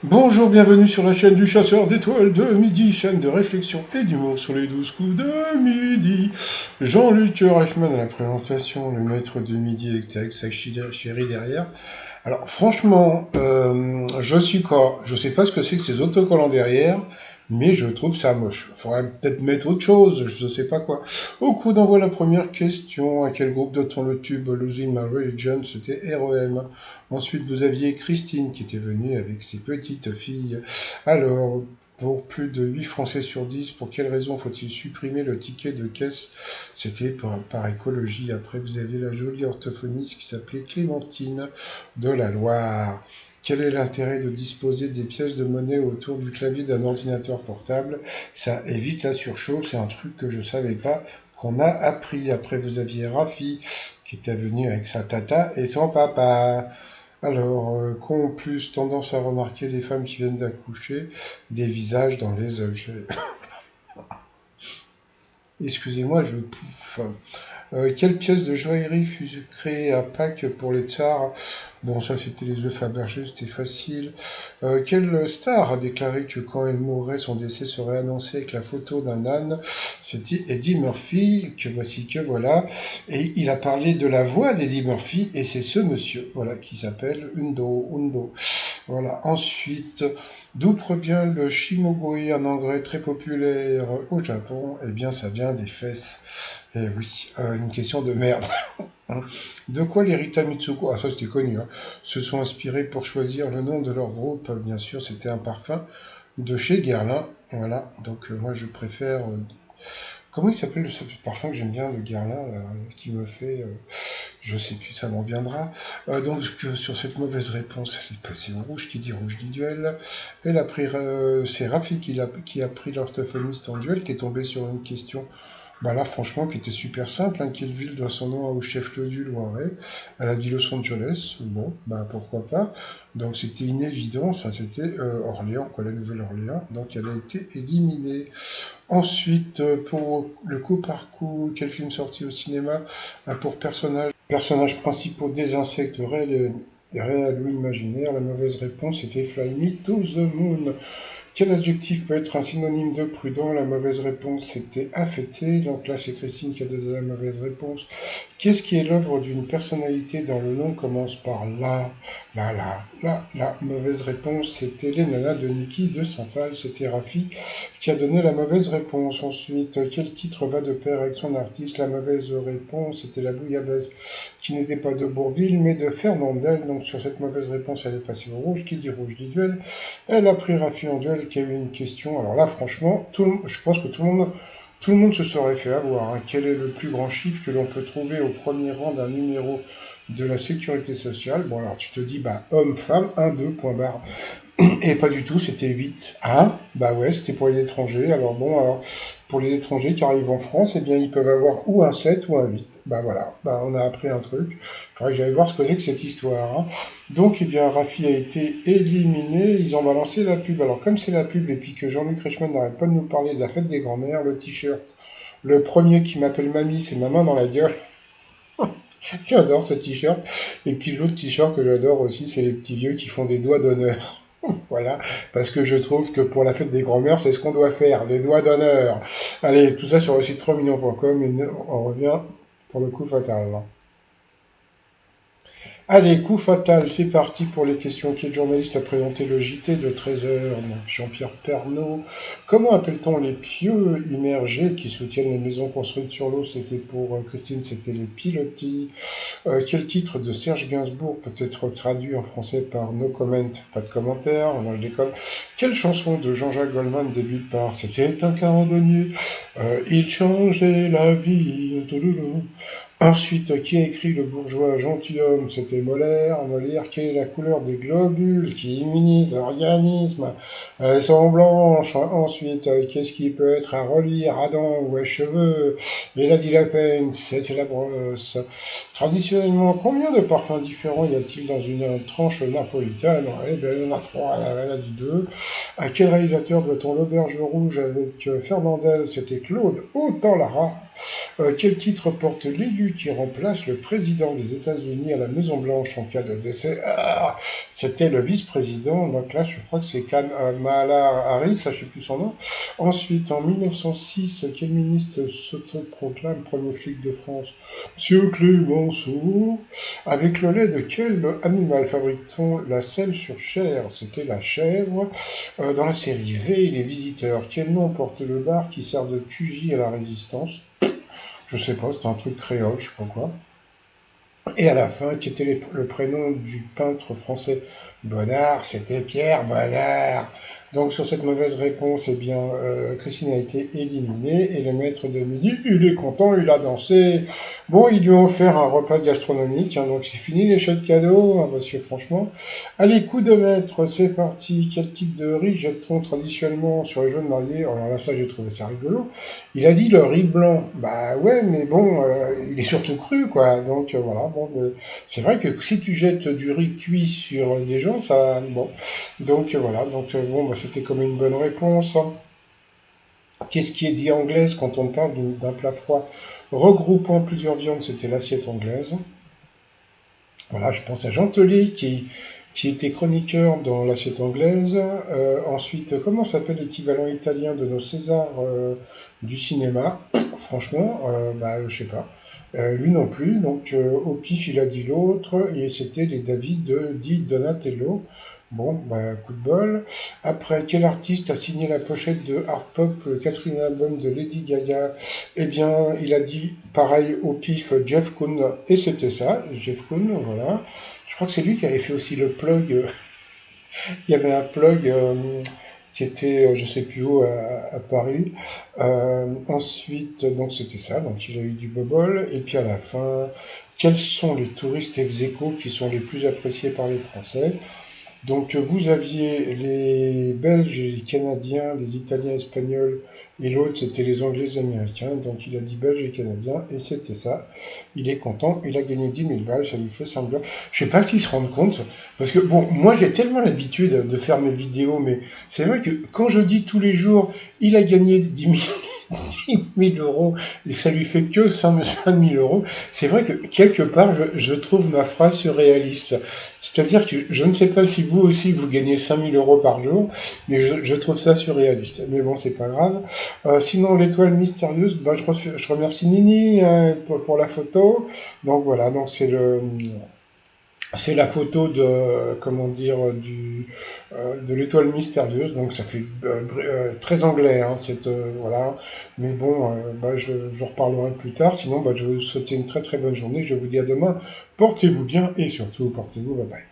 Bonjour, bienvenue sur la chaîne du chasseur d'étoiles de midi, chaîne de réflexion et d'humour sur les 12 coups de midi. Jean-Luc Reichmann à la présentation, le maître de midi avec sa chérie derrière. Alors franchement, je suis quoi? Je sais pas ce que c'est que ces autocollants derrière, mais je trouve ça moche. Faudrait peut-être mettre autre chose, je sais pas quoi. Au coup d'envoi la première question, à quel groupe doit-on le tube Losing My Religion? C'était REM. Ensuite, vous aviez Christine qui était venue avec ses petites filles. Alors, pour plus de 8 Français sur 10, pour quelle raison faut-il supprimer le ticket de caisse? C'était par écologie. Après, vous aviez la jolie orthophoniste qui s'appelait Clémentine de la Loire. Quel est l'intérêt de disposer des pièces de monnaie autour du clavier d'un ordinateur portable? Ça évite la surchauffe, c'est un truc que je ne savais pas, qu'on a appris. Après, vous aviez Rafi qui était venu avec sa tata et son papa. Alors, qu'ont plus tendance à remarquer les femmes qui viennent d'accoucher? Des visages dans les objets. Excusez-moi, je pouffe. Quelle pièce de joaillerie fut créée à Pâques pour les tsars? Bon, ça c'était les œufs Fabergé, c'était facile. Quelle star a déclaré que quand elle mourrait, son décès serait annoncé avec la photo d'un âne? C'était Eddie Murphy, que voici que voilà. Et il a parlé de la voix d'Eddie Murphy, et c'est ce monsieur, voilà, qui s'appelle Undo. Voilà. Ensuite, d'où provient le shimogoe, un engrais très populaire au Japon? Eh bien, ça vient des fesses. Eh oui, une question de merde. De quoi les Rita Mitsuko, ah ça c'était connu, hein, se sont inspirés pour choisir le nom de leur groupe? Bien sûr, c'était un parfum de chez Guerlain. Voilà, donc moi je préfère. Comment il s'appelle ce parfum que j'aime bien de Guerlain, là, qui me fait. Je sais plus, ça m'en viendra. Sur cette mauvaise réponse, elle est passée au rouge, qui dit rouge dit duel. Elle a pris. C'est Rafi qui a pris l'orthophoniste en duel, qui est tombé sur une question. Bah là, franchement, qui était super simple, hein. Quelle ville doit son nom au chef-lieu du Loiret? Elle a dit Los Angeles. Bon, bah pourquoi pas. Donc c'était une évidence, hein, c'était Orléans, quoi, la Nouvelle-Orléans. Donc elle a été éliminée. Ensuite, pour le coup par coup, quel film sorti au cinéma a pour personnages principaux des insectes réels ou imaginaires? La mauvaise réponse était Fly Me to the Moon. Quel adjectif peut être un synonyme de prudent? La mauvaise réponse, c'était affêté. Donc là, c'est Christine qui a donné la mauvaise réponse. Qu'est-ce qui est l'œuvre d'une personnalité dont le nom commence par la mauvaise réponse, c'était les nanas de Niki de Saint-Phal. C'était Rafi qui a donné la mauvaise réponse. Ensuite, quel titre va de pair avec son artiste? La mauvaise réponse, c'était la bouillabaisse qui n'était pas de Bourville, mais de Fernandel. Donc sur cette mauvaise réponse, elle est passée au rouge. Qui dit rouge dit duel. Elle a pris Rafi en duel qui a eu une question. Alors là, franchement, je pense que tout le monde se serait fait avoir, hein. Quel est le plus grand chiffre que l'on peut trouver au premier rang d'un numéro de la sécurité sociale? Bon, alors tu te dis, bah, homme, femme, 1, 2, point barre. Et pas du tout, c'était 8. Ah, bah ouais, c'était pour les étrangers. Alors bon, alors, pour les étrangers qui arrivent en France, eh bien, ils peuvent avoir ou un 7 ou un 8. Bah voilà, bah on a appris un truc. Il faudrait que j'aille voir ce que c'est que cette histoire, hein. Donc, eh bien, Rafi a été éliminé. Ils ont balancé la pub. Alors, comme c'est la pub et puis que Jean-Luc Reichmann n'arrête pas de nous parler de la fête des grands-mères, le t-shirt. Le premier qui m'appelle mamie, c'est ma main dans la gueule. J'adore ce t-shirt. Et puis l'autre t-shirt que j'adore aussi, c'est les petits vieux qui font des doigts d'honneur. Voilà, parce que je trouve que pour la fête des grands-mères, c'est ce qu'on doit faire, des doigts d'honneur. Allez, tout ça sur le site 3millions.com et on revient pour le coup fatal. Allez, coup fatal, c'est parti pour les questions. Quel journaliste a présenté le JT de 13 heures? Donc Jean-Pierre Pernaut. Comment appelle-t-on les pieux immergés qui soutiennent les maisons construites sur l'eau? C'était pour Christine, c'était les pilotis. Quel titre de Serge Gainsbourg peut être traduit en français par No comment? Pas de commentaire, moi je déconne. Quelle chanson de Jean-Jacques Goldman débute par C'était un caronnier, il changeait la vie, touloulou. Ensuite, qui a écrit Le bourgeois gentilhomme? C'était Molière. Molière, quelle est la couleur des globules qui immunisent l'organisme? Elles sont blanches. Ensuite, qu'est-ce qui peut être à relire à dents ou à cheveux? Il a dit la peine, c'était la brosse. Traditionnellement, combien de parfums différents y a-t-il dans une tranche napolitaine? Eh bien, il y en a trois, elle a dit deux. À quel réalisateur doit-on l'auberge rouge avec Fernandel? C'était Claude Autant-Lara. Quel titre porte l'élu qui remplace le président des États-Unis à la Maison-Blanche en cas de décès? Ah, c'était le vice-président, donc là, je crois que c'est Kamala Harris, là, je sais plus son nom. Ensuite, en 1906, quel ministre s'autoproclame premier flic de France? Monsieur Clémenceau. Avec le lait de quel animal fabrique-t-on la selle sur chair? C'était la chèvre. Dans la série V, les visiteurs, quel nom porte le bar qui sert de QJ à la Résistance? Je sais pas, c'était un truc créole, je sais pas quoi. Et à la fin, qui était le prénom du peintre français Bonnard? C'était Pierre Bonnard. Donc sur cette mauvaise réponse, eh bien, Christine a été éliminée et le maître de midi, il est content, il a dansé. Bon, ils lui ont offert un repas gastronomique, hein, donc c'est fini les chèques cadeaux, hein, monsieur, franchement. Allez, coup de maître, c'est parti. Quel type de riz jette-t-on traditionnellement sur les jeunes mariés? Alors là, ça, j'ai trouvé ça rigolo. Il a dit le riz blanc. Bah ouais, mais bon, il est surtout cru, quoi. Donc voilà, bon, c'est vrai que si tu jettes du riz cuit sur des gens, ça, bon. Donc voilà, donc bon, bah, c'était comme une bonne réponse, hein. Qu'est-ce qui est dit anglaise quand on parle d'un plat froid regroupant plusieurs viandes? C'était l'assiette anglaise. Voilà, je pense à Jean Telet qui était chroniqueur dans l'assiette anglaise. Ensuite, comment s'appelle l'équivalent italien de nos Césars du cinéma? Franchement, bah, je sais pas. Lui non plus, donc au pif il a dit l'autre, et c'était les David de dit Donatello. Bon, bah, coup de bol. Après, quel artiste a signé la pochette de Art Pop, le quatrième album de Lady Gaga? Eh bien, il a dit pareil au pif Jeff Koons, et c'était ça, Jeff Koons, voilà. Je crois que c'est lui qui avait fait aussi le plug. Il y avait un plug qui était, je sais plus où, à Paris. Ensuite, donc c'était ça, donc il a eu du bobol. Et puis à la fin, quels sont les touristes ex-aequo qui sont les plus appréciés par les Français? Donc vous aviez les Belges et les Canadiens, les Italiens, Espagnols, et l'autre c'était les Anglais et les Américains. Donc il a dit Belges et Canadiens, et c'était ça. Il est content, il a gagné 10 000 balles, ça lui fait 5 balles. Je sais pas s'ils se rendent compte, parce que bon, moi j'ai tellement l'habitude de faire mes vidéos, mais c'est vrai que quand je dis tous les jours, il a gagné 10 000 euros, et ça lui fait que 5 000 euros, c'est vrai que quelque part je trouve ma phrase surréaliste. C'est-à-dire que je ne sais pas si vous aussi vous gagnez 5 000 euros par jour, mais je trouve ça surréaliste. Mais bon, c'est pas grave. Sinon, l'étoile mystérieuse, bah, je remercie Nini hein, pour la photo. Donc voilà, donc c'est la photo de, comment dire, de l'étoile mystérieuse. Donc ça fait très anglais, hein, voilà. Mais bon, bah, je reparlerai plus tard. Sinon, bah, je vais vous souhaiter une très très bonne journée. Je vous dis à demain. Portez-vous bien et surtout, portez-vous. Bye bye.